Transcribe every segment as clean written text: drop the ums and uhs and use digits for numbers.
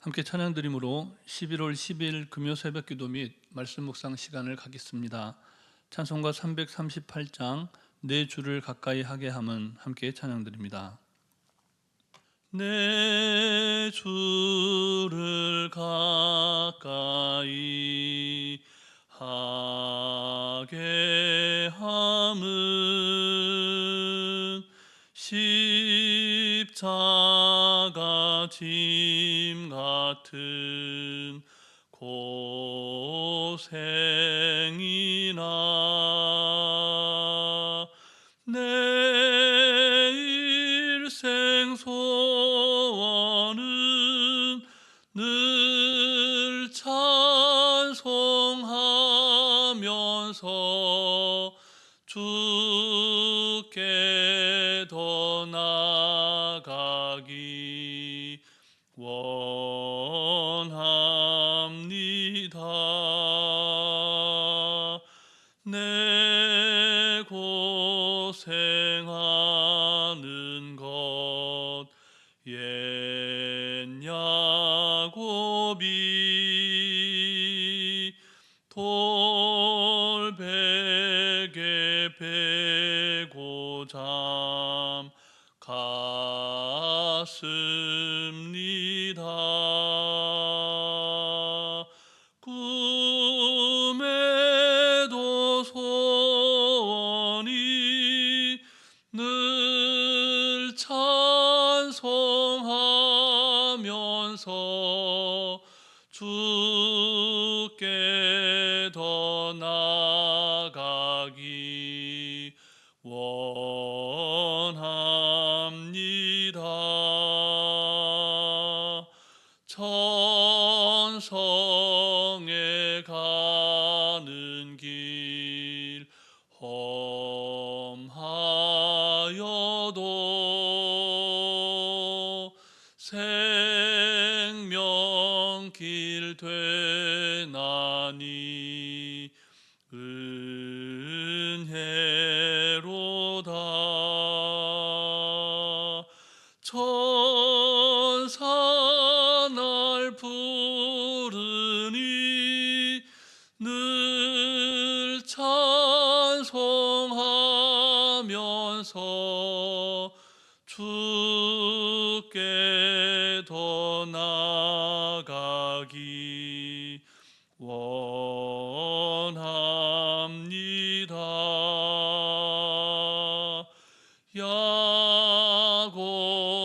함께 찬양드림으로 11월 10일 금요 새벽기도 및 말씀 묵상 시간을 갖겠습니다. 찬송가 338장 내 주를 가까이 하게 함은 함께 찬양드립니다. 내 주를 가까이 하게 함은 십자가 짐 같은 고생이나 내 일생 소원은 늘 찬송하면서 주께 더 나아가기 원합니다. 내 고생하는 것 옛 야곱이 돌베개 베고 잠 갔습니다. 꿈에도 소원이 늘 찬송하면서 주께 더 나아가기 원합니다. 천성에 가는 길 험하여도 생명길 되나니 은혜로다. 천사 날 부르니 늘 찬송하면서 주께 더 나아가기 원합니다.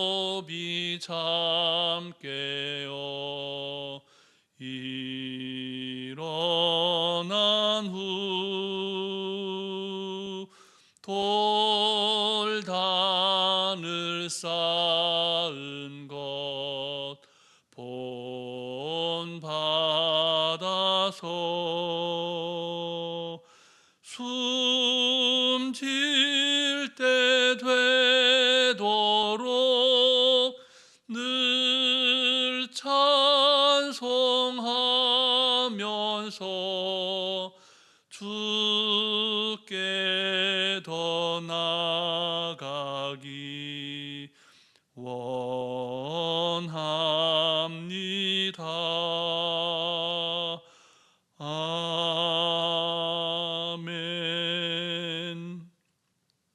야곱이 잠 깨어 일어난 후 돌단을 쌓은 것 본받아서 숨질 때 되도록 늘 찬송하면서 주께 더 나아가기 원합니다. 아멘.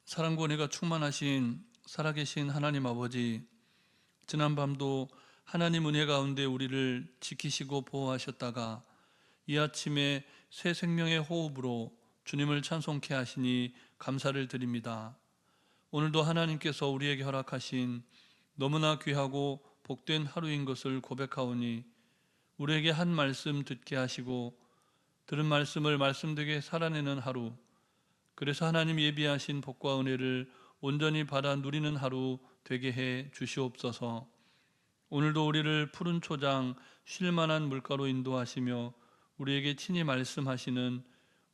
사랑과 은혜가 충만하신 살아계신 하나님 아버지, 지난밤도 하나님 은혜 가운데 우리를 지키시고 보호하셨다가 이 아침에 새 생명의 호흡으로 주님을 찬송케 하시니 감사를 드립니다. 오늘도 하나님께서 우리에게 허락하신 너무나 귀하고 복된 하루인 것을 고백하오니 우리에게 한 말씀 듣게 하시고 들은 말씀을 말씀되게 살아내는 하루, 그래서 하나님 예비하신 복과 은혜를 온전히 받아 누리는 하루 되게 해 주시옵소서. 오늘도 우리를 푸른 초장 쉴만한 물가로 인도하시며 우리에게 친히 말씀하시는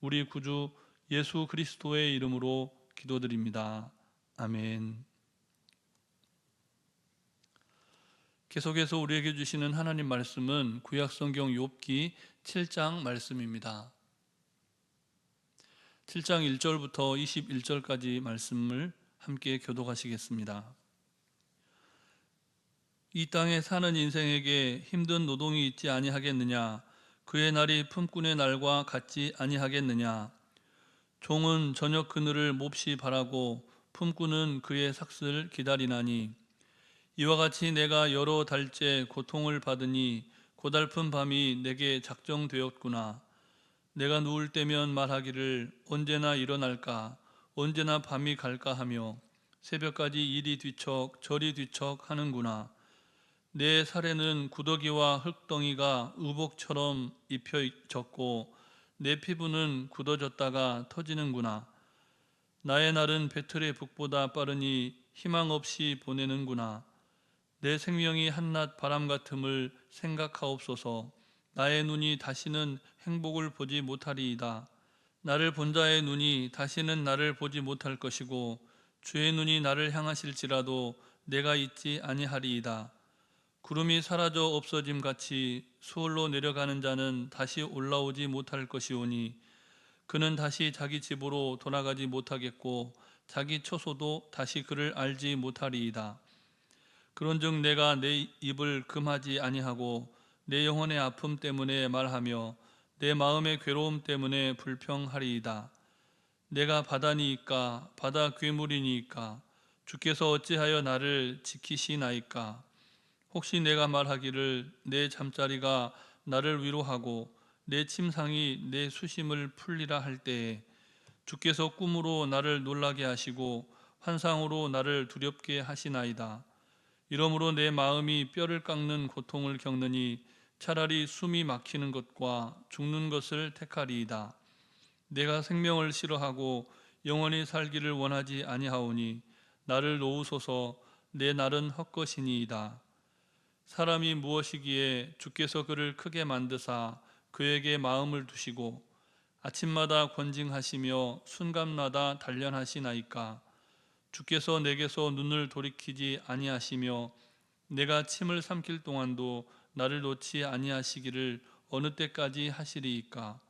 우리 구주 예수 그리스도의 이름으로 기도드립니다. 아멘. 계속해서 우리에게 주시는 하나님 말씀은 구약성경 욥기 7장 말씀입니다. 7장 1절부터 21절까지 말씀을 함께 교독하시겠습니다. 이 땅에 사는 인생에게 힘든 노동이 있지 아니하겠느냐? 그의 날이 품꾼의 날과 같지 아니하겠느냐? 종은 저녁 그늘을 몹시 바라고 품꾼은 그의 삭슬 기다리나니 이와 같이 내가 여러 달째 고통을 받으니 고달픈 밤이 내게 작정되었구나. 내가 누울 때면 말하기를 언제나 일어날까 언제나 밤이 갈까 하며 새벽까지 이리 뒤척 저리 뒤척 하는구나. 내 살에는 구더기와 흙덩이가 의복처럼 입혀졌고 내 피부는 굳어졌다가 터지는구나. 나의 날은 배틀의 북보다 빠르니 희망 없이 보내는구나. 내 생명이 한낮 바람 같음을 생각하옵소서. 나의 눈이 다시는 행복을 보지 못하리이다. 나를 본 자의 눈이 다시는 나를 보지 못할 것이고 주의 눈이 나를 향하실지라도 내가 잊지 아니하리이다. 구름이 사라져 없어짐 같이 수월로 내려가는 자는 다시 올라오지 못할 것이오니 그는 다시 자기 집으로 돌아가지 못하겠고 자기 처소도 다시 그를 알지 못하리이다. 그런즉 내가 내 입을 금하지 아니하고 내 영혼의 아픔 때문에 말하며 내 마음의 괴로움 때문에 불평하리이다. 내가 바다니이까 바다 괴물이니이까 주께서 어찌하여 나를 지키시나이까. 혹시 내가 말하기를 내 잠자리가 나를 위로하고 내 침상이 내 수심을 풀리라 할 때에 주께서 꿈으로 나를 놀라게 하시고 환상으로 나를 두렵게 하시나이다. 이러므로 내 마음이 뼈를 깎는 고통을 겪느니 차라리 숨이 막히는 것과 죽는 것을 택하리이다. 내가 생명을 싫어하고 영원히 살기를 원하지 아니하오니 나를 놓으소서. 내 날은 헛것이니이다. 사람이 무엇이기에 주께서 그를 크게 만드사 그에게 마음을 두시고 아침마다 권징하시며 순간마다 단련하시나이까. 주께서 내게서 눈을 돌이키지 아니하시며 내가 침을 삼킬 동안도 나를 놓지 아니하시기를 어느 때까지 하시리이까.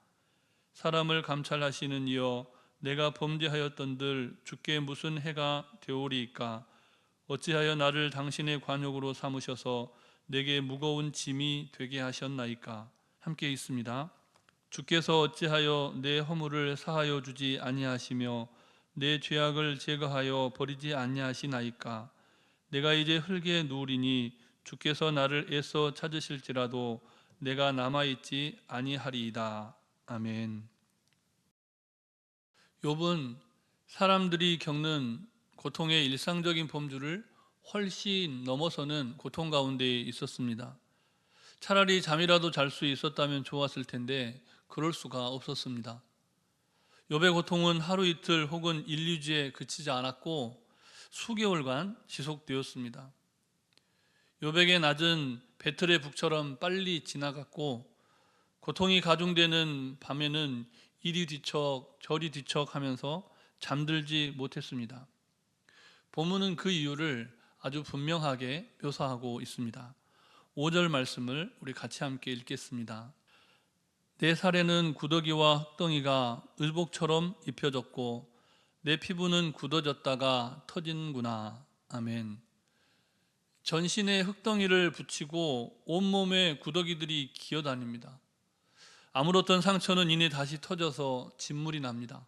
사람을 감찰하시는 이여 내가 범죄하였던들 주께 무슨 해가 되오리이까. 어찌하여 나를 당신의 관역으로 삼으셔서 내게 무거운 짐이 되게 하셨나이까. 함께 있습니다. 주께서 어찌하여 내 허물을 사하여 주지 아니하시며 내 죄악을 제거하여 버리지 아니하시나이까. 내가 이제 흙에 누우리니 주께서 나를 애써 찾으실지라도 내가 남아있지 아니하리이다. 아멘. 욥은 사람들이 겪는 고통의 일상적인 범주를 훨씬 넘어서는 고통 가운데 있었습니다. 차라리 잠이라도 잘 수 있었다면 좋았을 텐데 그럴 수가 없었습니다. 욥의 고통은 하루 이틀 혹은 1, 2주에 그치지 않았고 수개월간 지속되었습니다. 욥에게 낮은 배틀의 북처럼 빨리 지나갔고 고통이 가중되는 밤에는 이리 뒤척 저리 뒤척 하면서 잠들지 못했습니다. 본문은 그 이유를 아주 분명하게 묘사하고 있습니다. 5절 말씀을 우리 같이 함께 읽겠습니다. 내 살에는 구더기와 흙덩이가 의복처럼 입혀졌고 내 피부는 굳어졌다가 터지는구나. 아멘. 전신에 흙덩이를 붙이고 온몸에 구더기들이 기어다닙니다. 아무렇던 상처는 이내 다시 터져서 진물이 납니다.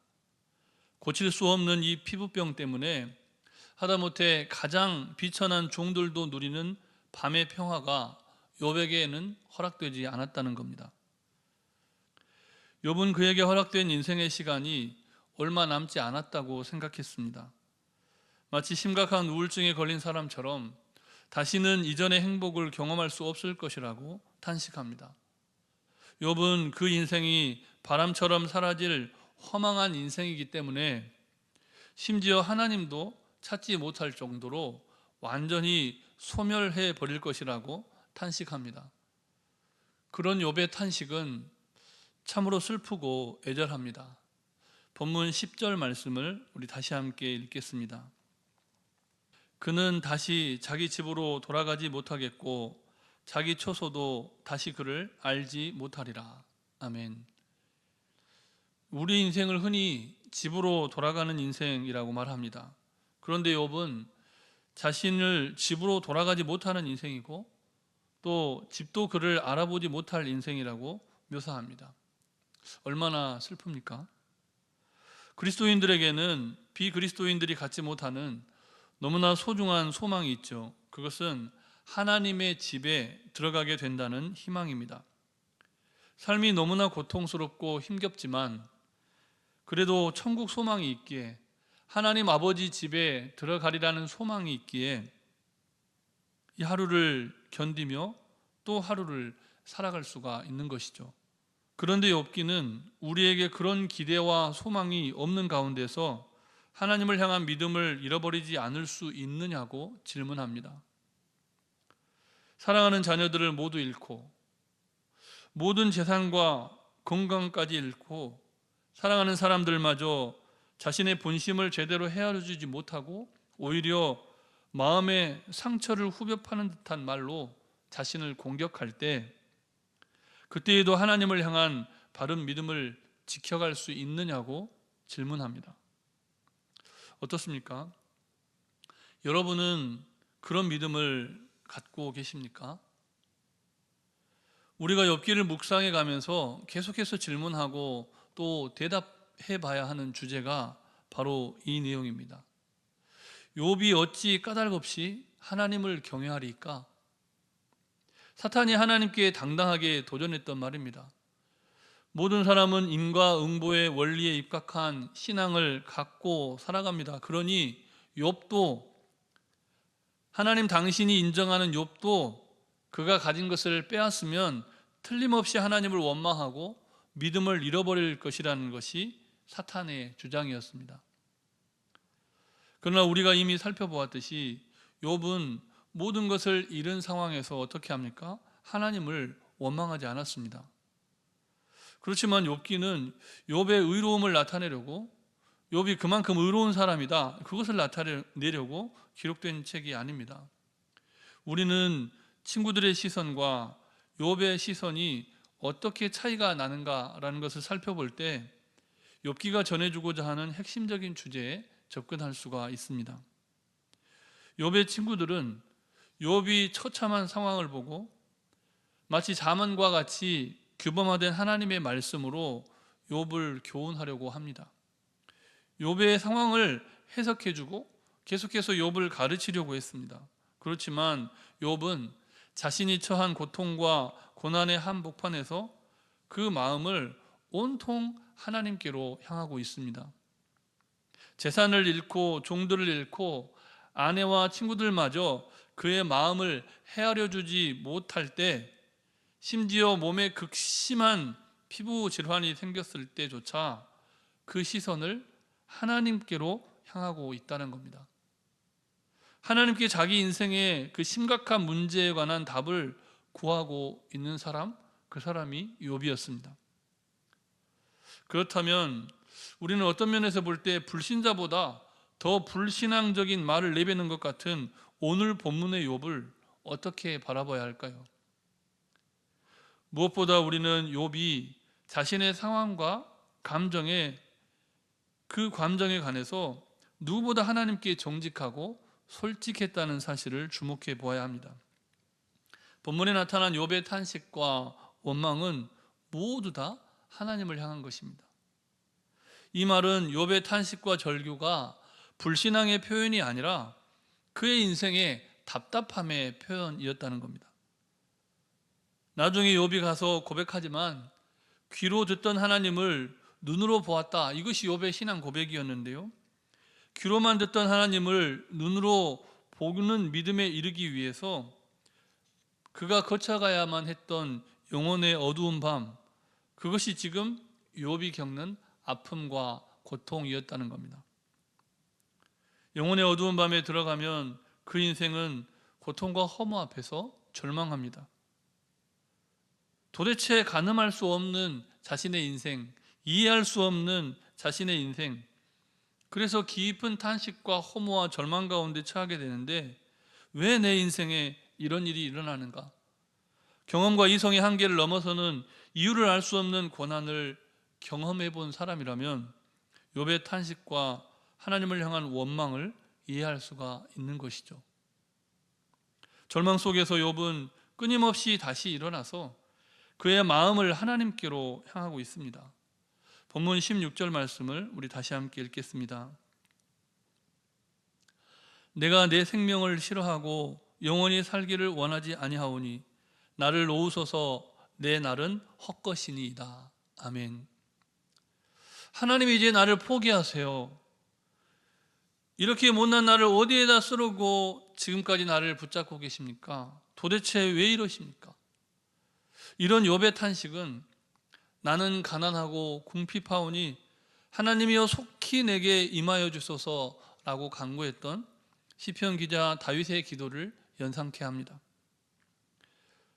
고칠 수 없는 이 피부병 때문에 하다못해 가장 비천한 종들도 누리는 밤의 평화가 욥에게는 허락되지 않았다는 겁니다. 욥은 그에게 허락된 인생의 시간이 얼마 남지 않았다고 생각했습니다. 마치 심각한 우울증에 걸린 사람처럼 다시는 이전의 행복을 경험할 수 없을 것이라고 탄식합니다. 욥은 그 인생이 바람처럼 사라질 허망한 인생이기 때문에 심지어 하나님도 찾지 못할 정도로 완전히 소멸해 버릴 것이라고 탄식합니다. 그런 욥의 탄식은 참으로 슬프고 애절합니다. 본문 10절 말씀을 우리 다시 함께 읽겠습니다. 그는 다시 자기 집으로 돌아가지 못하겠고 자기 처소도 다시 그를 알지 못하리라. 아멘. 우리 인생을 흔히 집으로 돌아가는 인생이라고 말합니다. 그런데 욥은 자신을 집으로 돌아가지 못하는 인생이고 또 집도 그를 알아보지 못할 인생이라고 묘사합니다. 얼마나 슬픕니까? 그리스도인들에게는 비그리스도인들이 갖지 못하는 너무나 소중한 소망이 있죠. 그것은 하나님의 집에 들어가게 된다는 희망입니다. 삶이 너무나 고통스럽고 힘겹지만 그래도 천국 소망이 있기에, 하나님 아버지 집에 들어가리라는 소망이 있기에 이 하루를 견디며 또 하루를 살아갈 수가 있는 것이죠. 그런데 욥기는 우리에게 그런 기대와 소망이 없는 가운데서 하나님을 향한 믿음을 잃어버리지 않을 수 있느냐고 질문합니다. 사랑하는 자녀들을 모두 잃고 모든 재산과 건강까지 잃고 사랑하는 사람들마저 자신의 본심을 제대로 헤아려주지 못하고 오히려 마음의 상처를 후벼 파는 듯한 말로 자신을 공격할 때, 그때에도 하나님을 향한 바른 믿음을 지켜갈 수 있느냐고 질문합니다. 어떻습니까? 여러분은 그런 믿음을 갖고 계십니까? 우리가 욥기를 묵상해 가면서 계속해서 질문하고 또 대답해 봐야 하는 주제가 바로 이 내용입니다. 욥이 어찌 까닭없이 하나님을 경외하리까? 사탄이 하나님께 당당하게 도전했던 말입니다. 모든 사람은 인과응보의 원리에 입각한 신앙을 갖고 살아갑니다. 그러니 욥도, 하나님 당신이 인정하는 욥도 그가 가진 것을 빼앗으면 틀림없이 하나님을 원망하고 믿음을 잃어버릴 것이라는 것이 사탄의 주장이었습니다. 그러나 우리가 이미 살펴보았듯이 욥은 모든 것을 잃은 상황에서 어떻게 합니까? 하나님을 원망하지 않았습니다. 그렇지만 욥기는 욥의 의로움을 나타내려고, 욥이 그만큼 의로운 사람이다, 그것을 나타내려고 기록된 책이 아닙니다. 우리는 친구들의 시선과 욥의 시선이 어떻게 차이가 나는가라는 것을 살펴볼 때 욥기가 전해주고자 하는 핵심적인 주제에 접근할 수가 있습니다. 욥의 친구들은 욥이 처참한 상황을 보고 마치 잠언과 같이 규범화된 하나님의 말씀으로 욥을 교훈하려고 합니다. 욥의 상황을 해석해주고 계속해서 욥을 가르치려고 했습니다. 그렇지만 욥은 자신이 처한 고통과 고난의 한복판에서 그 마음을 온통 하나님께로 향하고 있습니다. 재산을 잃고 종들을 잃고 아내와 친구들마저 그의 마음을 헤아려 주지 못할 때, 심지어 몸에 극심한 피부 질환이 생겼을 때조차 그 시선을 하나님께로 향하고 있다는 겁니다. 하나님께 자기 인생의 그 심각한 문제에 관한 답을 구하고 있는 사람, 그 사람이 욥이었습니다. 그렇다면 우리는 어떤 면에서 볼 때 불신자보다 더 불신앙적인 말을 내뱉는 것 같은 오늘 본문의 욥을 어떻게 바라봐야 할까요? 무엇보다 우리는 욥이 자신의 상황과 그 감정에 관해서 누구보다 하나님께 정직하고 솔직했다는 사실을 주목해 보아야 합니다. 본문에 나타난 욥의 탄식과 원망은 모두 다 하나님을 향한 것입니다. 이 말은 욥의 탄식과 절규가 불신앙의 표현이 아니라 그의 인생의 답답함의 표현이었다는 겁니다. 나중에 욥이 가서 고백하지만 귀로 듣던 하나님을 눈으로 보았다, 이것이 욥의 신앙 고백이었는데요, 귀로만 듣던 하나님을 눈으로 보는 믿음에 이르기 위해서 그가 거쳐가야만 했던 영혼의 어두운 밤, 그것이 지금 욥이 겪는 아픔과 고통이었다는 겁니다. 영혼의 어두운 밤에 들어가면 그 인생은 고통과 허무 앞에서 절망합니다. 도대체 가늠할 수 없는 자신의 인생, 이해할 수 없는 자신의 인생, 그래서 깊은 탄식과 허무와 절망 가운데 처하게 되는데, 왜 내 인생에 이런 일이 일어나는가? 경험과 이성의 한계를 넘어서는 이유를 알 수 없는 고난을 경험해 본 사람이라면 욥의 탄식과 하나님을 향한 원망을 이해할 수가 있는 것이죠. 절망 속에서 욥은 끊임없이 다시 일어나서 그의 마음을 하나님께로 향하고 있습니다. 본문 16절 말씀을 우리 다시 함께 읽겠습니다. 내가 내 생명을 싫어하고 영원히 살기를 원하지 아니하오니 나를 놓으소서 내 날은 헛것이니이다. 아멘. 하나님이 이제 나를 포기하세요. 이렇게 못난 나를 어디에다 쓰르고 지금까지 나를 붙잡고 계십니까? 도대체 왜 이러십니까? 이런 욥의 탄식은 나는 가난하고 궁핍하오니 하나님이여 속히 내게 임하여 주소서라고 간구했던 시편 기자 다윗의 기도를 연상케 합니다.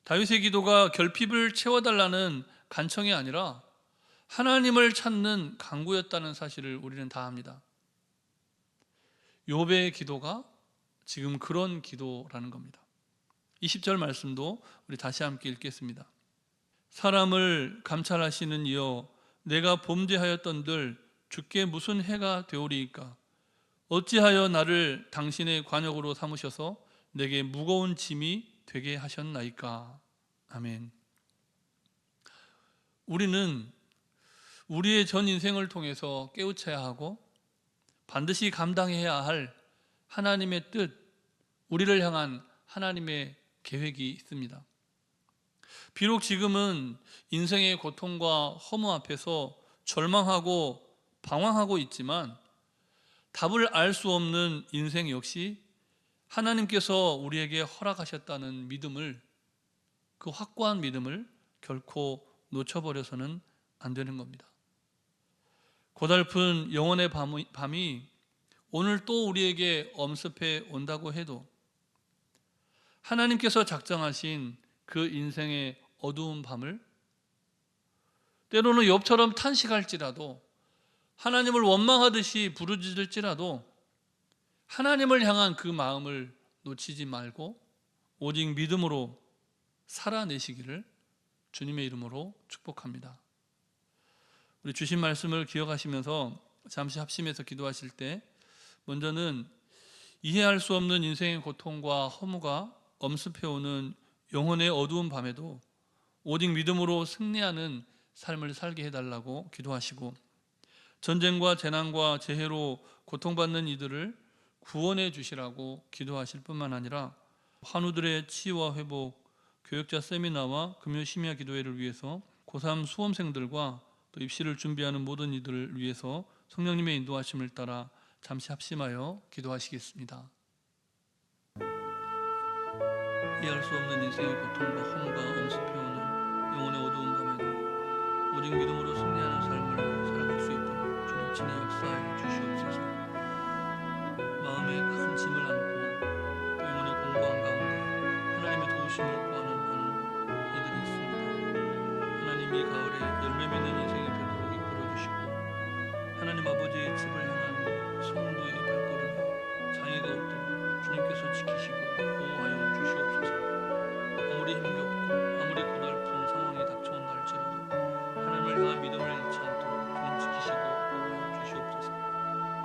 다윗의 기도가 결핍을 채워달라는 간청이 아니라 하나님을 찾는 간구였다는 사실을 우리는 다 압니다. 욥의 기도가 지금 그런 기도라는 겁니다. 20절 말씀도 우리 다시 함께 읽겠습니다. 사람을 감찰하시는 이여 내가 범죄하였던들 주께 무슨 해가 되오리이까? 어찌하여 나를 당신의 관역으로 삼으셔서 내게 무거운 짐이 되게 하셨나이까? 아멘. 우리는 우리의 전 인생을 통해서 깨우쳐야 하고 반드시 감당해야 할 하나님의 뜻, 우리를 향한 하나님의 계획이 있습니다. 비록 지금은 인생의 고통과 허무 앞에서 절망하고 방황하고 있지만 답을 알 수 없는 인생 역시 하나님께서 우리에게 허락하셨다는 믿음을, 그 확고한 믿음을 결코 놓쳐버려서는 안 되는 겁니다. 고달픈 영혼의 밤이 오늘 또 우리에게 엄습해 온다고 해도 하나님께서 작정하신 그 인생의 어두운 밤을 때로는 욥처럼 탄식할지라도, 하나님을 원망하듯이 부르짖을지라도 하나님을 향한 그 마음을 놓치지 말고 오직 믿음으로 살아내시기를 주님의 이름으로 축복합니다. 우리 주신 말씀을 기억하시면서 잠시 합심해서 기도하실 때 먼저는 이해할 수 없는 인생의 고통과 허무가 엄습해오는 영혼의 어두운 밤에도 오직 믿음으로 승리하는 삶을 살게 해달라고 기도하시고, 전쟁과 재난과 재해로 고통받는 이들을 구원해 주시라고 기도하실 뿐만 아니라 환우들의 치유와 회복, 교역자 세미나와 금요 심야 기도회를 위해서 고3 수험생들과 또 입시를 준비하는 모든 이들을 위해서 성령님의 인도하심을 따라 잠시 합심하여 기도하시겠습니다. 이해할 수 없는 인생의 고통과 허무가 엄습해오는 영혼의 어두운 밤에도 오직 믿음으로 승리하는 삶을 살아갈 수 있도록 주님 친히 역사하여 주시옵소서. 마음에 큰 짐을 안고 또 영혼의 공고한 가운데 하나님의 도우심을 구하는 많은 이들이 있습니다. 하나님 이 가을에 열매 맺는 인생의 벽으로 이끌어 주시고 하나님 아버지의 집을 향한 성도의 발걸음에 장애가 없도록 주님께서 지키시고 보호하여 주시옵소서. 아무리 힘겹고 아무리 고달픈 상황이 닥쳐온다 할지라도 하나님을 향한 믿음을 잃지 않도록 주님 지키시고 보호하여 주시옵소서.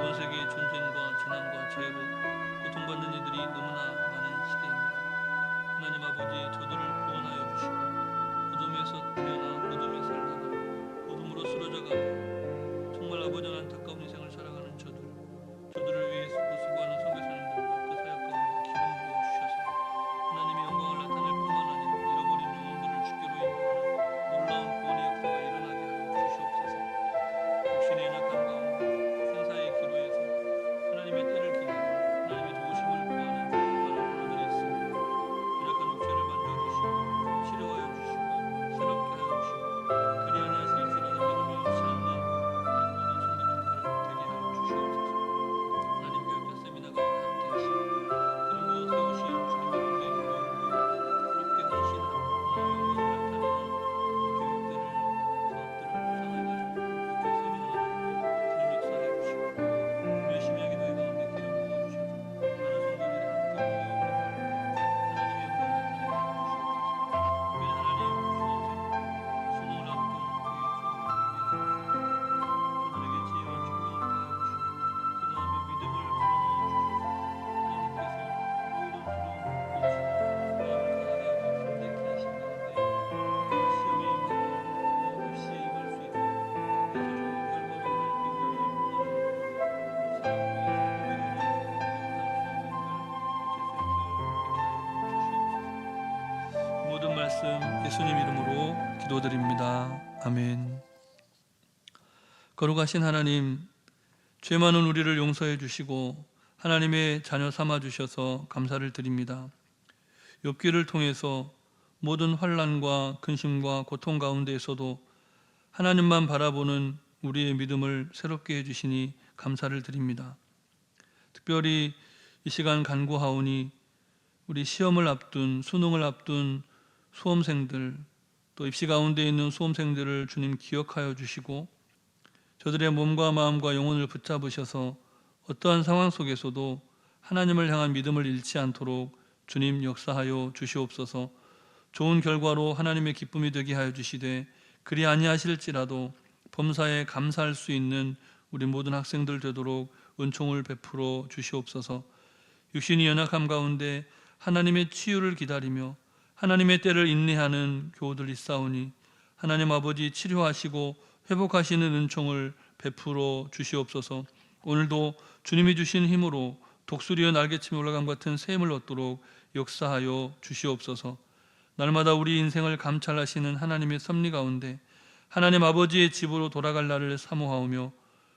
온 세계의 전쟁과 재난과 재해로 고통받는 이들이 너무나 많은 시대입니다. 하나님 아버지 저들을 구원하여 주시고 어둠에서 태어나 어둠에 살다가 어둠으로 쓰러져가고 정말 아버지 안타까운 인생을 살아가는 저들을 위해 수고하는 선교사님들과 그 사역 가운데 기름 부어주셔서 하나님의 영광을 나타낼 뿐만 아니라 잃어버린 영혼들을 주께로 인도하는 놀라운 구원의 역사가 일어나게 하여 주시옵소서. 육신의 연약함 가운데 생사의 기로에서 하나님의 때를 기다리고 하나님의 도우심을 구하는 많은 분들이 있습니다. 연약한 육체를 만져주시고 말씀 예수님 이름으로 기도드립니다. 아멘. 거룩하신 하나님, 죄 많은 우리를 용서해 주시고 하나님의 자녀 삼아 주셔서 감사를 드립니다. 욥기를 통해서 모든 환난과 근심과 고통 가운데에서도 하나님만 바라보는 우리의 믿음을 새롭게 해주시니 감사를 드립니다. 특별히 이 시간 간구하오니 우리 시험을 앞둔, 수능을 앞둔 수험생들, 또 입시 가운데 있는 수험생들을 주님 기억하여 주시고 저들의 몸과 마음과 영혼을 붙잡으셔서 어떠한 상황 속에서도 하나님을 향한 믿음을 잃지 않도록 주님 역사하여 주시옵소서. 좋은 결과로 하나님의 기쁨이 되게 하여 주시되 그리 아니하실지라도 범사에 감사할 수 있는 우리 모든 학생들 되도록 은총을 베풀어 주시옵소서. 육신이 연약함 가운데 하나님의 치유를 기다리며 하나님의 때를 인내하는 교우들 있사오니 하나님 아버지 치료하시고 회복하시는 은총을 베풀어 주시옵소서. 오늘도 주님이 주신 힘으로 독수리의 날개침에 올라감 같은 새 힘을 얻도록 역사하여 주시옵소서. 날마다 우리 인생을 감찰하시는 하나님의 섭리 가운데 하나님 아버지의 집으로 돌아갈 날을 사모하오며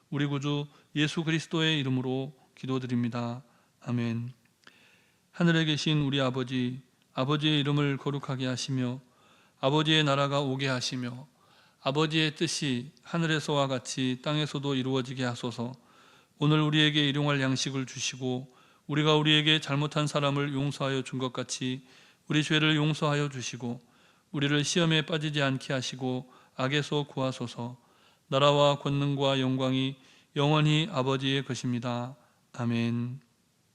우리 구주 예수 그리스도의 이름으로 기도드립니다. 아멘. 하늘에 계신 우리 아버지, 아버지의 이름을 거룩하게 하시며 아버지의 나라가 오게 하시며 아버지의 뜻이 하늘에서와 같이 땅에서도 이루어지게 하소서. 오늘 우리에게 일용할 양식을 주시고 우리가 우리에게 잘못한 사람을 용서하여 준 것 같이 우리 죄를 용서하여 주시고 우리를 시험에 빠지지 않게 하시고 악에서 구하소서. 나라와 권능과 영광이 영원히 아버지의 것입니다. 아멘.